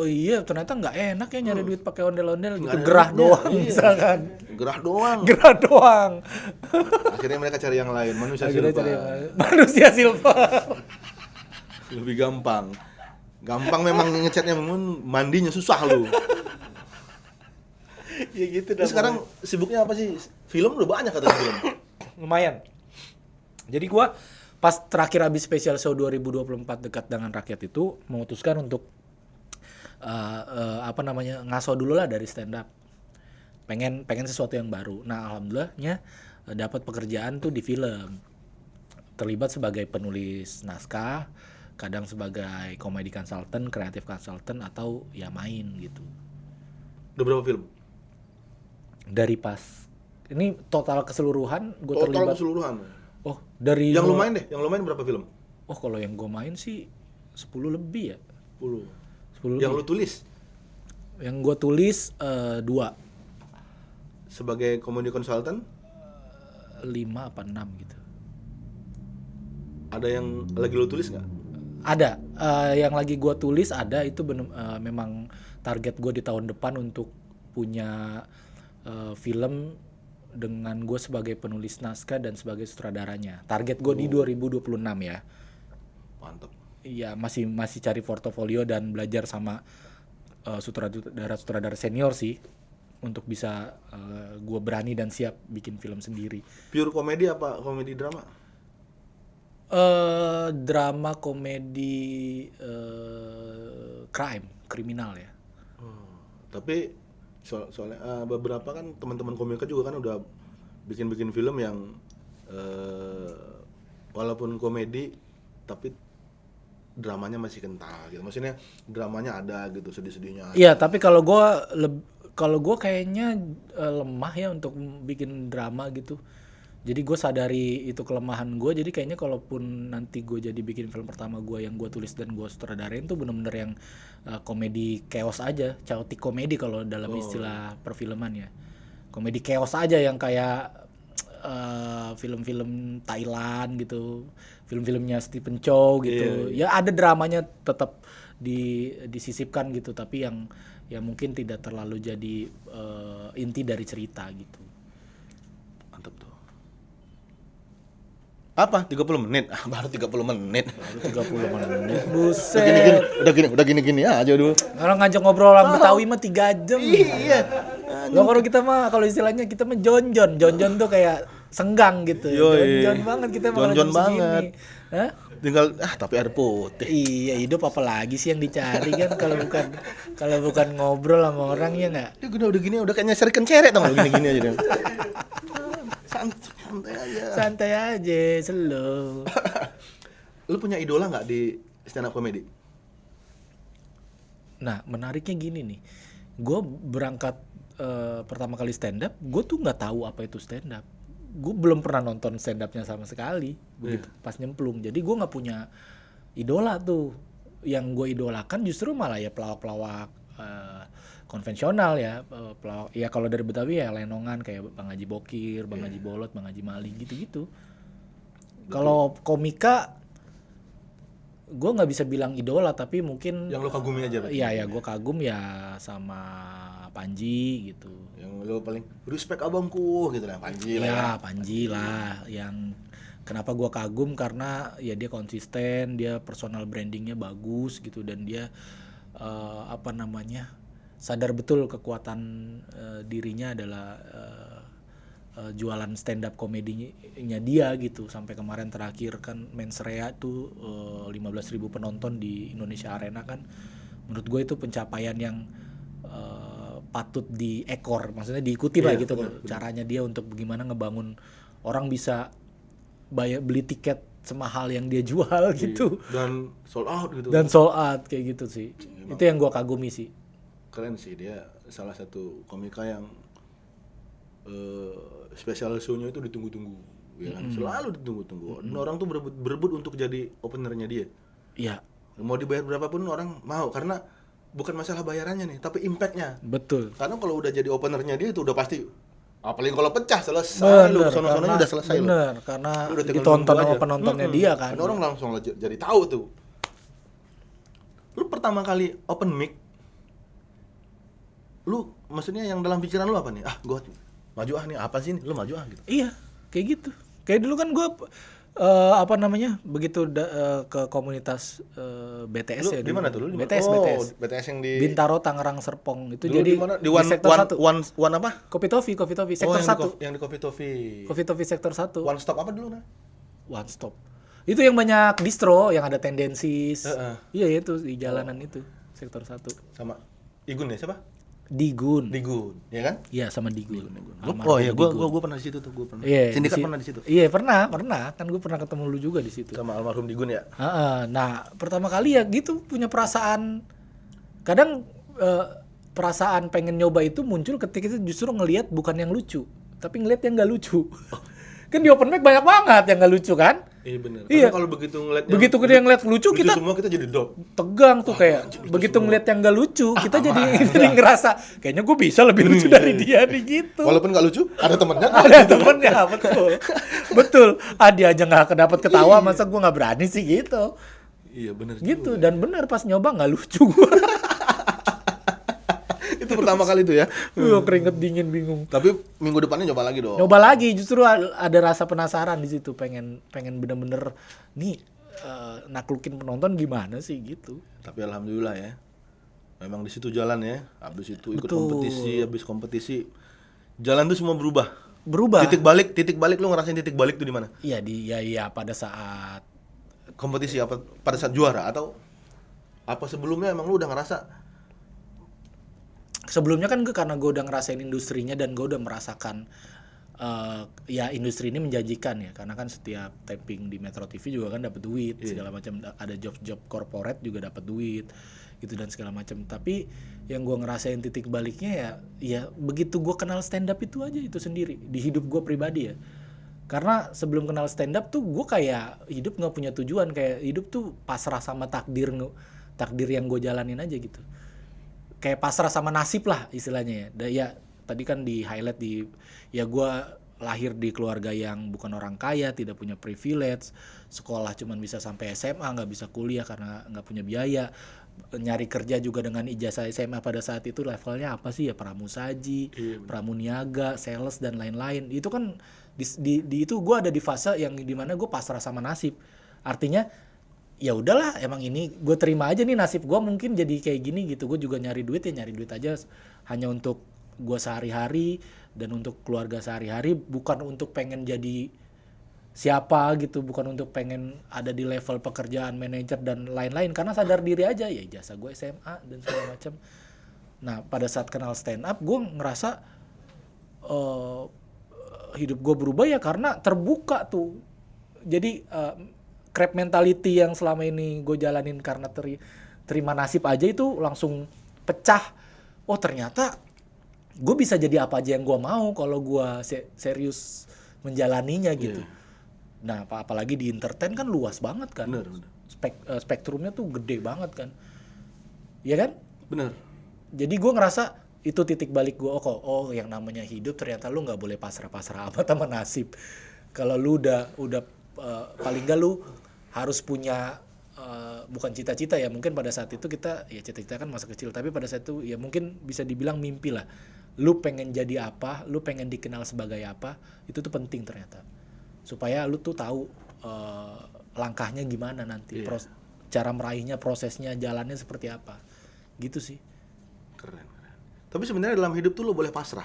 gitu. Ternyata nggak enak ya nyari duit pakai ondel-ondel gitu, gerah doang misalkan. Gerah doang. Akhirnya mereka cari yang lain, manusia silver. Lebih gampang memang ngecatnya, mandinya susah lu. Ya gitu dah. Terus sekarang sibuknya apa sih? Film udah banyak katanya film. Lumayan. Jadi gua pas terakhir habis special show 2024 dekat dengan rakyat itu memutuskan untuk ngaso dulu lah dari stand up. Pengen sesuatu yang baru. Nah, alhamdulillahnya dapat pekerjaan tuh di film. Terlibat sebagai penulis naskah, kadang sebagai comedy consultant, creative consultant atau ya main gitu. Udah berapa film? Dari pas ini total keseluruhan gue Total terlibat. keseluruhan. Oh, dari Yang lu main deh, yang lu main berapa film? Oh, kalau yang gue main sih 10 lebih ya. 10. 10 Yang lebih. lu tulis Yang gue tulis 2, sebagai comedy consultant, 5 apa 6 gitu. ada yang lagi lu tulis nggak? Ada yang lagi gue tulis ada itu memang target gue di tahun depan untuk punya film dengan gue sebagai penulis naskah dan sebagai sutradaranya. Target gue di 2026 ya. Mantap. Iya, masih cari portofolio dan belajar sama sutradara senior sih untuk bisa gue berani dan siap bikin film sendiri. Pure komedi apa komedi drama? Drama komedi crime, kriminal ya. Tapi soalnya beberapa kan teman-teman komika juga kan udah bikin film yang walaupun komedi tapi dramanya masih kental gitu. Maksudnya dramanya ada gitu, sedih-sedihnya. Iya, tapi kalau gue kayaknya lemah ya untuk bikin drama gitu. Jadi gue sadari itu kelemahan gue. Jadi kayaknya kalaupun nanti gue jadi bikin film pertama gue yang gue tulis dan gue sutradarain tuh bener-bener yang komedi chaos aja, chaotic komedi kalau dalam istilah perfilman ya. Komedi chaos aja yang kayak film-film Thailand gitu, film-filmnya Stephen Chow gitu. Iya. Ya ada dramanya tetap disisipkan gitu, tapi yang mungkin tidak terlalu jadi inti dari cerita gitu. Mantap tuh. Apa? 30 menit? Ah, baru 30 menit. 30 menit. Buset. Udah gini aja dulu. Kalau ngajak ngobrol orang Betawi mah 3 jam. Iya. Lo kalau kita mah kalau istilahnya kita mah jonjon tuh kayak senggang gitu. Yoi. Jonjon banget kita mah kalau Jonjon jam segini. banget. Hah? Tinggal tapi air putih. Iya, hidup apalagi sih yang dicari kan kalau bukan ngobrol sama orang ya enggak? Udah gini udah kayak nyasar kenceret tau gak gini aja deh. Santai aja. Santai aja, slow. Lu punya idola nggak di stand up comedy? Nah, menariknya gini nih. Gue berangkat pertama kali stand up, gue tuh nggak tahu apa itu stand up. Gue belum pernah nonton stand upnya sama sekali. Begitu pas nyemplung. Jadi gue nggak punya idola tuh. Yang gue idolakan justru malah ya pelawak-pelawak konvensional ya. Pelawak, ya kalau dari Betawi ya lenongan kayak Bang Haji Bokir, Bang Haji Bolot, Bang Haji Maling gitu-gitu. Kalau komika gue nggak bisa bilang idola tapi mungkin Yang lu kagumi aja berarti? Iya, gue kagum ya sama Panji gitu. Yang lu paling respect abangku gitu lah, Panji lah. Ya, Panji lah yang kenapa gue kagum karena ya dia konsisten, dia personal brandingnya bagus gitu dan dia sadar betul kekuatan dirinya adalah jualan stand up komedinya dia gitu. Sampai kemarin terakhir kan Mens Rea tuh 15.000 penonton di Indonesia Arena kan, menurut gue itu pencapaian yang patut diekor, maksudnya diikuti lah gitu bener. Caranya dia untuk bagaimana ngebangun orang bisa beli tiket semahal yang dia jual gitu Dan sold out gitu. dan sold out kayak gitu sih. Itu yang gue kagumi sih. Keren sih, dia salah satu komika yang special show-nya itu ditunggu-tunggu, ya kan? Selalu ditunggu-tunggu. Dan orang tuh berebut untuk jadi openernya dia. Iya, Mau dibayar berapapun orang mau, karena bukan masalah bayarannya nih, tapi impact-nya. betul. Karena kalau udah jadi openernya dia itu udah pasti, apalagi kalau pecah selesai lu, sono-sononya udah selesai lu. Bener, karena Lu udah tinggal ditonton nunggu sama aja. penontonnya dia kan. Karena orang langsung jadi tahu tuh. Lu pertama kali open mic, lu maksudnya yang dalam pikiran lu apa nih? Ah, gua maju nih, apa sih nih? Lu maju gitu. Iya, kayak gitu. Kayak dulu kan gue Apa namanya? Begitu ke komunitas BTS Lu ya di dulu. mana tuh? Lu di mana? BTS Oh, BTS. BTS yang di Bintaro Tangerang Serpong itu dulu jadi di mana? Di one, sektor one, 1. one apa? Kopi Tofi sektor yang 1. yang di Coffee Toffee. Kopi Tofi sektor 1. One stop apa dulu nah? One stop. Itu yang banyak distro yang ada tendensis. Heeh. Iya itu di jalanan itu sektor 1. Sama Igun ya siapa? Digun. Digun, ya kan? Iya sama Digun. Oh iya, gua pernah di situ tuh, gua pernah. Iya, Sindikat pernah di situ. Iya pernah. Kan gue pernah ketemu lu juga di situ. Sama almarhum Digun ya. Heeh. Nah pertama kali ya gitu punya perasaan. Kadang perasaan pengen nyoba itu muncul ketika itu justru ngelihat bukan yang lucu, tapi ngelihat yang nggak lucu. Kan di open mic banyak banget yang nggak lucu kan? Iya benar. Iya. Karena kalau begitu ngeliat Begitu dia ngeliat lucu kita semua kita jadi dog. tegang tuh kayak begitu ngeliat yang nggak lucu kita jadi ngerasa kayaknya gue bisa lebih lucu dari dia nih gitu. Walaupun nggak lucu, ada temennya. Ada temennya betul. Dia aja nggak kedapet ketawa masa gue nggak berani sih gitu. Iya benar. Gitu dan benar pas nyoba nggak lucu gue. Itu pertama kali tuh ya. Keringet dingin bingung. Tapi minggu depannya nyoba lagi dong. Nyoba lagi justru ada rasa penasaran di situ pengen bener-bener nih naklukin penonton gimana sih gitu. Tapi alhamdulillah ya. Memang di situ jalan ya. Habis itu ikut Betul. habis kompetisi jalan tuh semua berubah. Berubah. Titik balik lu ngerasain titik balik tuh di mana? Iya pada saat Kompetisi apa pada saat juara atau apa sebelumnya emang lu udah ngerasa sebelumnya kan karena gue udah ngerasain industrinya dan gue udah merasakan ya industri ini menjanjikan ya karena kan setiap taping di Metro TV juga kan dapat duit segala macam, ada job corporate juga dapat duit gitu dan segala macam. Tapi yang gue ngerasain titik baliknya ya begitu gue kenal stand up itu aja itu sendiri di hidup gue pribadi ya. Karena sebelum kenal stand up tuh gue kayak hidup nggak punya tujuan, kayak hidup tuh pasrah sama takdir yang gue jalanin aja gitu. Kayak pasrah sama nasib lah istilahnya ya. Ya tadi kan di highlight ya gue lahir di keluarga yang bukan orang kaya, tidak punya privilege, sekolah cuman bisa sampai SMA, nggak bisa kuliah karena nggak punya biaya, nyari kerja juga dengan ijazah SMA pada saat itu levelnya apa sih ya, pramusaji, pramuniaga, sales dan lain-lain. Itu kan di itu gue ada di fase yang dimana gue pasrah sama nasib. Artinya ya udahlah emang ini gue terima aja nih nasib gue mungkin jadi kayak gini gitu. Gue juga nyari duit aja hanya untuk gue sehari-hari dan untuk keluarga sehari-hari, bukan untuk pengen jadi siapa gitu, bukan untuk pengen ada di level pekerjaan manajer dan lain-lain, karena sadar diri aja ya ijazah gue SMA dan segala macam. Nah pada saat kenal stand up gue ngerasa hidup gue berubah ya karena terbuka tuh. Jadi crab mentality yang selama ini gue jalanin karena terima nasib aja itu langsung pecah. Oh ternyata gue bisa jadi apa aja yang gue mau kalau gue serius menjalaninya gitu. Nah apalagi di entertain kan luas banget kan. Bener. Spektrumnya tuh gede banget kan. Iya kan? Bener. Jadi gue ngerasa itu titik balik gue, yang namanya hidup ternyata lu nggak boleh pasrah-pasrah amat sama nasib. Kalau lu udah paling nggak lu harus punya bukan cita-cita ya, mungkin pada saat itu kita ya cita-cita kan masa kecil, tapi pada saat itu ya mungkin bisa dibilang mimpi lah. Lu pengen jadi apa, lu pengen dikenal sebagai apa, itu tuh penting ternyata. Supaya lu tuh tahu langkahnya gimana nanti, cara meraihnya, prosesnya, jalannya seperti apa. Gitu sih. Keren. Tapi sebenarnya dalam hidup tuh lo boleh pasrah,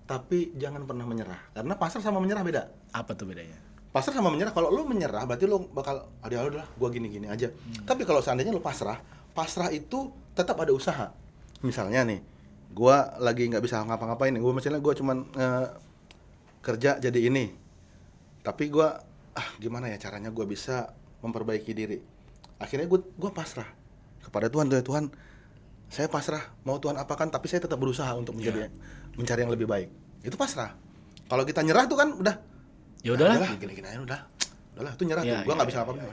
tapi jangan pernah menyerah. Karena pasrah sama menyerah beda. Apa tuh bedanya? Pasrah sama menyerah, kalau lo menyerah berarti lo bakal udah gua gini-gini aja. Tapi kalau seandainya lo pasrah itu tetap ada usaha. Misalnya nih, gua lagi nggak bisa ngapa-ngapain nih. Misalnya gua cuman kerja jadi ini. Tapi gua gimana ya caranya gua bisa memperbaiki diri. Akhirnya gua pasrah kepada Tuhan. Tuhan, saya pasrah, mau Tuhan apakan, tapi saya tetap berusaha untuk mencari yang lebih baik. Itu pasrah. Kalau kita nyerah tuh kan udah, ya udahlah, gini-gini aja udahlah, itu nyerah tuh. Gua nggak bisa apa-apa.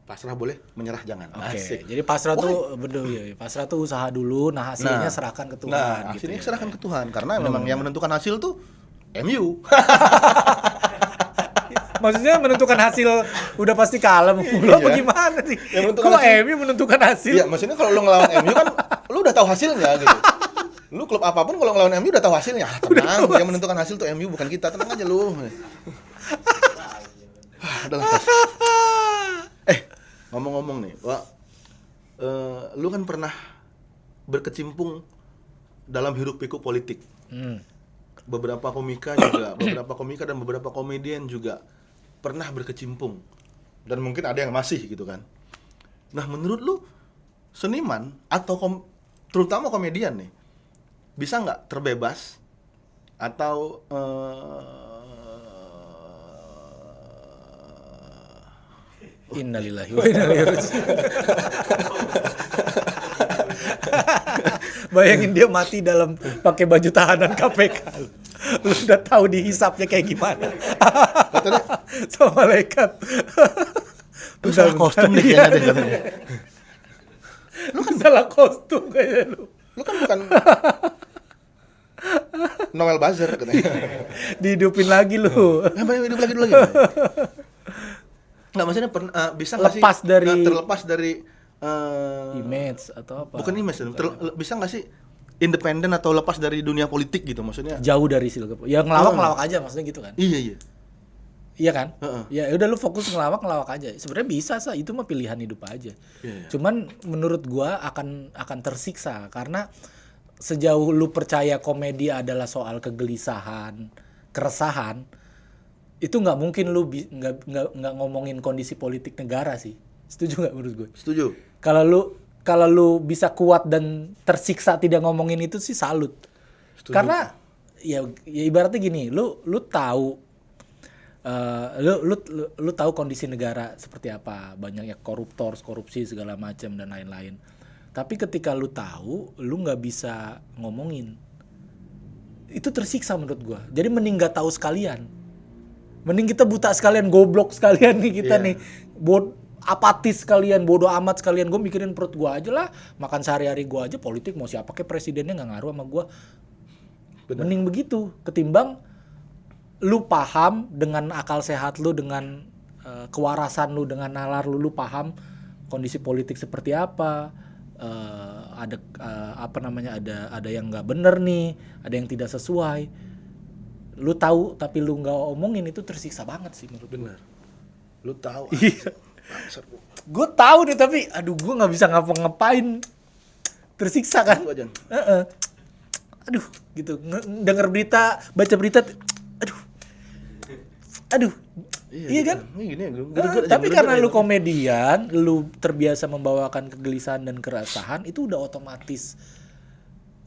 Pasrah boleh, menyerah jangan. Oke. Jadi pasrah tuh pasrah tuh usaha dulu, nah hasilnya serahkan ke Tuhan. Nah, gitu hasilnya ya. serahkan ke Tuhan, karena memang yang menentukan hasil tuh MU. Maksudnya menentukan hasil udah pasti kalah lu apa gimana sih? Kalau MU menentukan hasil? Iya, maksudnya kalau lu ngelawan MU kan lu udah tahu hasilnya gitu. Lu klub apapun kalau ngelawan MU udah tahu hasilnya. Tenang, yang menentukan hasil tuh MU bukan kita. Tenang aja lu. adalah ngomong-ngomong nih, Wak, lu kan pernah berkecimpung dalam hiruk-pikuk politik. Beberapa komika dan beberapa komedian juga pernah berkecimpung, dan mungkin ada yang masih gitu kan. Nah, menurut lu seniman atau terutama komedian nih bisa nggak terbebas atau Innalillahi wa inna ilaihi raji'un. Bayangin dia mati dalam pakai baju tahanan KPK. Lu udah tahu dihisapnya kayak gimana. Sama malaikat. lu salah kostum deh kayaknya deh katanya. Lu kan salah kostum kayaknya lu. Lu kan bukan Noel Buzzer katanya. Dihidupin lagi lu. Hidup lagi dulu lagi. Nggak, maksudnya bisa nggak sih terlepas dari Image atau apa? bukan image, bisa nggak sih independen atau lepas dari dunia politik gitu maksudnya? Jauh dari silke. Ya ngelawak aja maksudnya gitu kan. Iya. Iya kan? Heeh. Ya udah lu fokus ngelawak aja. Sebenarnya bisa sah, itu mah pilihan hidup aja. Iya. Cuman menurut gua akan tersiksa karena sejauh lu percaya komedi adalah soal kegelisahan, keresahan, itu nggak mungkin lu nggak ngomongin kondisi politik negara sih. Setuju nggak menurut gue? Setuju. Kalau lu bisa kuat dan tersiksa tidak ngomongin itu sih salut. Setuju. Karena ya ibaratnya gini, lu tahu lu tahu kondisi negara seperti apa, banyaknya korupsi segala macam dan lain-lain. Tapi ketika lu tahu, lu nggak bisa ngomongin, itu tersiksa menurut gua. Jadi mending nggak tahu sekalian, mending kita buta sekalian, goblok sekalian nih kita nih, apatis sekalian, bodoh amat sekalian. Gue mikirin perut gue aja lah, makan sehari-hari gue aja, politik mau siapa ke presidennya nggak ngaruh sama gue. Mending begitu ketimbang lu paham dengan akal sehat lu, dengan kewarasan lu, dengan nalar lu paham kondisi politik seperti apa, ada yang nggak bener nih, ada yang tidak sesuai. Lu tahu tapi lu nggak omongin, itu tersiksa banget sih menurut gue. Bener. Lu tahu. Iya. Gue tahu nih tapi aduh gue nggak bisa ngapa-ngapain, tersiksa kan. Aduh gitu, denger berita, baca berita, aduh iya kan. Tapi karena lu komedian, lu terbiasa membawakan kegelisahan dan keresahan, itu udah otomatis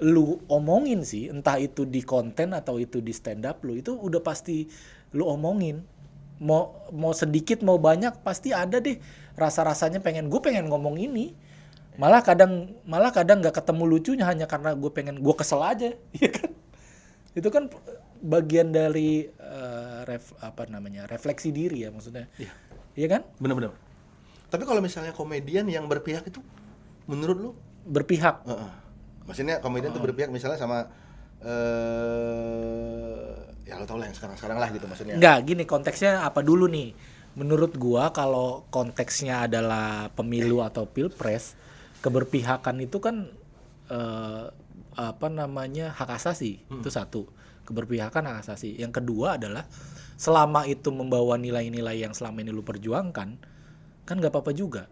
lu omongin sih, entah itu di konten atau itu di stand up lu, itu udah pasti lu omongin. Mau sedikit mau banyak pasti ada deh rasa-rasanya pengen ngomong ini. Malah kadang nggak ketemu lucunya hanya karena gue kesel aja, ya kan? Itu kan bagian dari refleksi diri ya maksudnya. Iya kan? Bener. Tapi kalau misalnya komedian yang berpihak itu, menurut lu? Berpihak. Maksudnya komedian itu berpihak misalnya sama ya lo tau lah yang sekarang lah gitu maksudnya. Enggak, gini konteksnya apa dulu nih. Menurut gua kalau konteksnya adalah pemilu atau pilpres, keberpihakan itu kan hak asasi. Itu satu. Keberpihakan hak asasi. Yang kedua adalah selama itu membawa nilai-nilai yang selama ini lu perjuangkan, kan nggak apa-apa juga.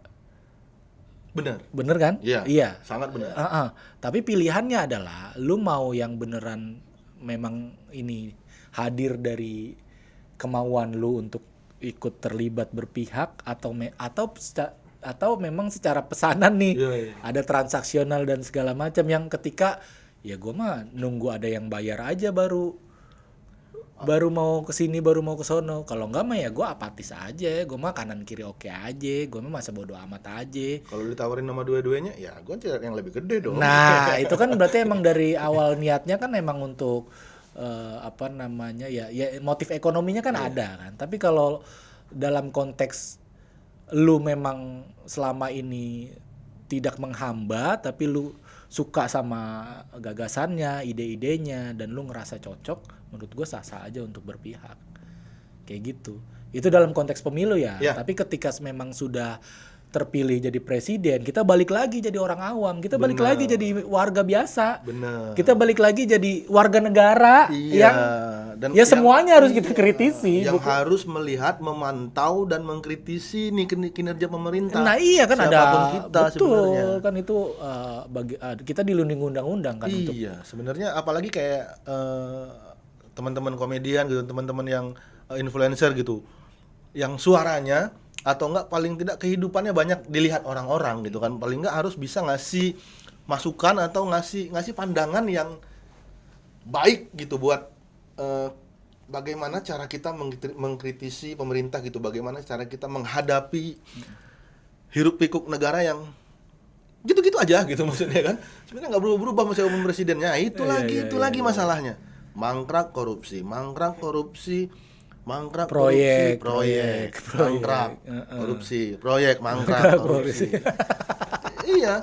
Bener kan? Iya. Sangat benar. Tapi pilihannya adalah lu mau yang beneran memang ini hadir dari kemauan lu untuk ikut terlibat berpihak atau memang secara pesanan nih. Ada transaksional dan segala macam yang ketika ya gue mah nunggu ada yang bayar aja baru mau kesini, baru mau kesono. Kalau enggak mah ya gue apatis aja, gue mah kanan kiri oke aja, gue mah masa bodo amat aja. Kalau ditawarin nama dua-duanya ya gue cari yang lebih gede dong. Nah itu kan berarti emang dari awal niatnya kan emang untuk ya motif ekonominya kan ada kan. Tapi kalau dalam konteks lu memang selama ini tidak menghamba tapi lu suka sama gagasannya, ide-idenya, dan lu ngerasa cocok, menurut gue sah-sah aja untuk berpihak. Kayak gitu. Itu dalam konteks pemilu ya. Tapi ketika memang sudah terpilih jadi presiden, kita balik lagi jadi orang awam, kita balik Bener. lagi jadi warga biasa. Bener. Kita balik lagi jadi warga negara Iya. yang semuanya harus kita kritisi. Yang harus melihat, memantau dan mengkritisi nih kinerja pemerintah. Nah iya kan Siapapun ada kita betul sebenarnya. kan itu kita dilindungi undang-undang kan untuk Iya, sebenarnya apalagi kayak teman-teman komedian gitu, teman-teman yang influencer gitu, yang suaranya atau enggak paling tidak kehidupannya banyak dilihat orang-orang gitu kan, paling enggak harus bisa ngasih masukan atau ngasih pandangan yang baik gitu buat bagaimana cara kita mengkritisi pemerintah gitu, bagaimana cara kita menghadapi hiruk pikuk negara yang gitu-gitu aja gitu maksudnya kan. Sebenarnya nggak berubah-ubah masa umum presidennya. Itu lagi masalahnya. Mangkrak korupsi, mangkrak Proyek. mangkrak korupsi, proyek mangkrak korupsi. Iya.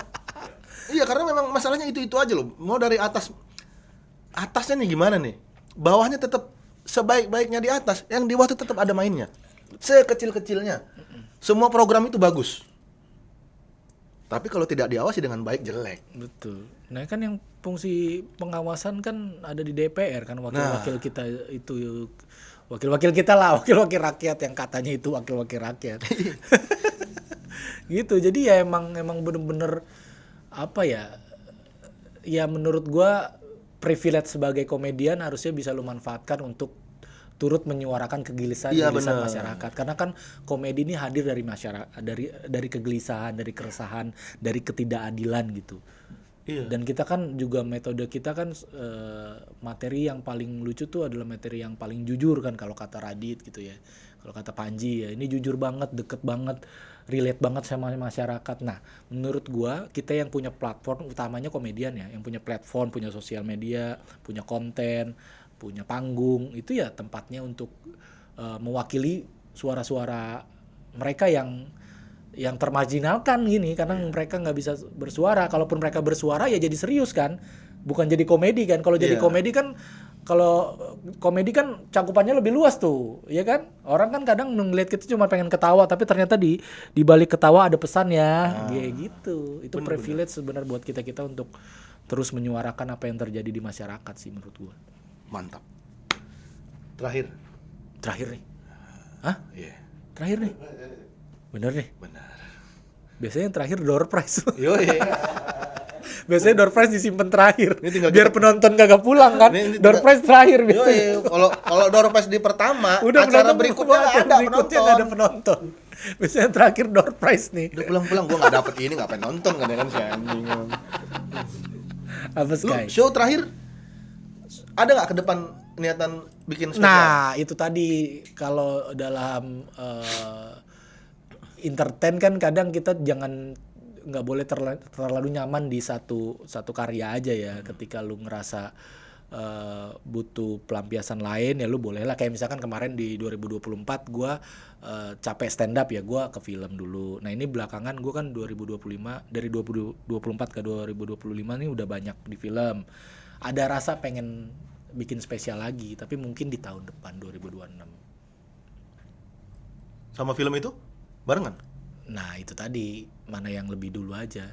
Iya, karena memang masalahnya itu aja loh. Mau dari atasnya nih gimana nih? Bawahnya tetap sebaik-baiknya di atas, yang di bawah itu tetap ada mainnya. Sekecil-kecilnya. Semua program itu bagus. Tapi kalau tidak diawasi dengan baik, jelek. betul. Nah kan yang fungsi pengawasan kan ada di DPR kan, wakil-wakil kita itu wakil-wakil kita lah, wakil-wakil rakyat yang katanya itu wakil-wakil rakyat. Gitu. Jadi ya emang bener-bener apa ya? Ya menurut gua privilege sebagai komedian harusnya bisa lu manfaatkan untuk turut menyuarakan kegelisahan masyarakat. Karena kan komedi ini hadir dari masyarakat, dari kegelisahan, dari keresahan, dari ketidakadilan gitu. Iya. Dan kita kan juga metode kita kan materi yang paling lucu tuh adalah materi yang paling jujur kan, kalau kata Radit gitu ya. Kalau kata Panji ya, ini jujur banget, deket banget, relate banget sama masyarakat. Nah, menurut gua kita yang punya platform, utamanya komedian ya, yang punya platform, punya sosial media, punya konten, punya panggung, itu ya tempatnya untuk mewakili suara-suara mereka yang termarginalkan gini, karena mereka nggak bisa bersuara. Kalaupun mereka bersuara ya jadi serius kan, bukan jadi komedi kan. Kalau jadi komedi kan, kalau komedi kan cakupannya lebih luas tuh, ya kan? Orang kan kadang ngeliat kita cuma pengen ketawa, tapi ternyata di balik ketawa ada pesannya, kayak gitu. Itu privilege sebenarnya buat kita untuk terus menyuarakan apa yang terjadi di masyarakat sih menurut gua. Mantap. Terakhir nih. Hah? Iya. Terakhir nih. Bener nih. Benar. Biasanya yang terakhir door prize. Yoi. Biasanya door prize disimpan terakhir. Ini tinggal biar penonton kagak pulang kan. Ini Door prize terakhir biasanya. Yoi. Kalau door prize di pertama, Udah acara penonton berikutnya nggak ada penonton. Biasanya yang terakhir door prize nih. Udah pulang-pulang, gua nggak dapet ini, ngapain nonton kan ya kan si anjing. Apa Lu Sky? show terakhir ada nggak ke depan niatan bikin spesial? Nah, itu tadi kalau dalam entertain kan kadang kita nggak boleh terlalu nyaman di satu karya aja ya. Ketika lu ngerasa butuh pelampiasan lain ya lu boleh lah, kayak misalkan kemarin di 2024 gua capek stand up ya, gua ke film dulu. Nah ini belakangan gua kan 2025 dari 2024 ke 2025 nih udah banyak di film. Ada rasa pengen bikin spesial lagi, tapi mungkin di tahun depan 2026. Sama film itu barengan? Nah itu tadi, mana yang lebih dulu aja,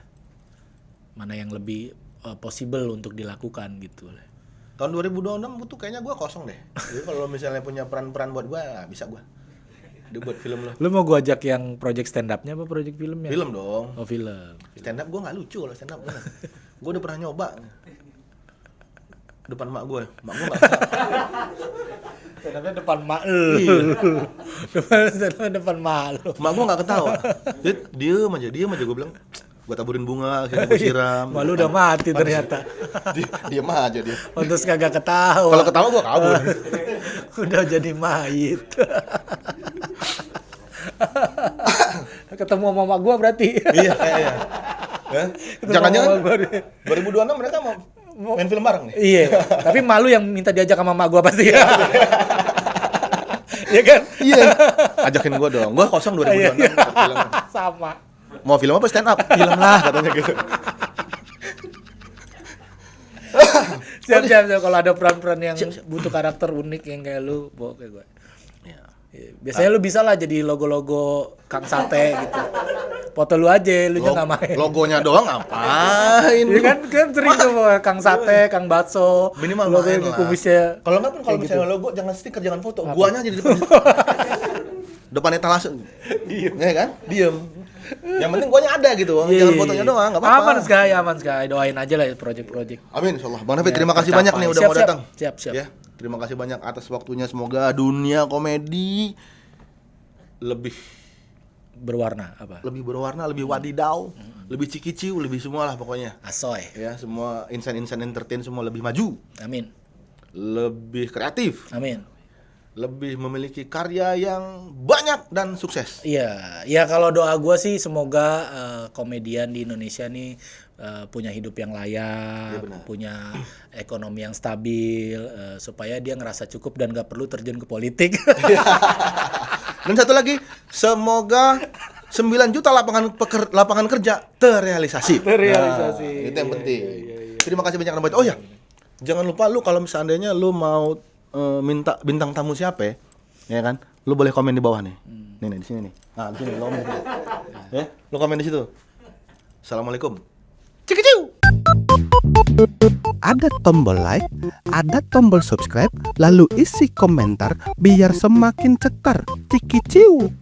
mana yang lebih possible untuk dilakukan gitu. Tahun 2026 tuh kayaknya gue kosong deh. Jadi kalau misalnya punya peran-peran buat gue, bisa gue. Dia buat film lo. Lu mau gua ajak yang project stand up-nya apa project filmnya? Film dong. Oh film. Stand up gue nggak lucu kalau stand up. Gue udah pernah nyoba. Depan mak gue nggak. Stand up-nya depan mak lu. Iya. depan mak lu. Mak gue nggak ketawa. Dia diem aja gue bilang. Gue taburin bunga, akhirnya gue siram. Malu udah mati ternyata. Diem aja dia. Terus kagak ketawa. Kalau ketawa gue kabur. Udah jadi mayit. Ketemu mama gua berarti. Iya kayaknya. Ya? Jangan-jangan 2026 mereka mau main film bareng nih. Iya. Tapi malu yang minta diajak sama mama gua pasti. Iya kan? Iya. Ajakin gua dong. Gua kosong 2026 film. Sama. Mau film apa stand up? Film lah katanya gitu. Siap. Kalau ada peran-peran yang butuh karakter unik yang kayak lu, bawa ke gue. Ya. Biasanya lu bisa lah jadi logo-logo Kang Sate gitu. Foto lu aja, lu jangan main. Logonya doang ngapain? Iya kan sering tuh Kang Sate, Kang Bakso. Minimal logo main yang lah. kumisnya. Kalau nggak pun kalau Kayak misalnya gitu. logo jangan stiker, jangan foto. Guanya aja di depan. Depan etalase. Diem. Ya kan? Diem. Yang penting guanya ada gitu. Jangan fotonya doang, enggak apa-apa. Aman Sky. Doain aja lah project-project. Amin insyaallah. Bang David, Ya, terima kasih tercapai. banyak nih udah Siap, mau siap. datang. Siap. Ya, terima kasih banyak atas waktunya. Semoga dunia komedi lebih Berwarna apa? berwarna, lebih wadidaw, lebih cikiciu, lebih semua lah pokoknya. Asoy. Ya, semua insan-insan entertain semua lebih maju, Amin. lebih kreatif, Amin. lebih memiliki karya yang banyak dan sukses. Iya, ya kalau doa gue sih semoga komedian di Indonesia nih punya hidup yang layak, Iya, benar. punya ekonomi yang stabil, supaya dia ngerasa cukup dan gak perlu terjun ke politik. Dan satu lagi, semoga 9 juta lapangan kerja terrealisasi. Nah, itu yang penting. Terima kasih banyak Bang. Oh ya, jangan lupa lu kalau seandainya lu mau minta bintang tamu siapa ya kan? Lu boleh komen di bawah nih. Nih di sini nih. Nah, di sini lu komen di situ. Ya, lu komen di situ. Assalamualaikum. Cikiciu. Ada tombol like, ada tombol subscribe, lalu isi komentar biar semakin cetar. Cikiciu.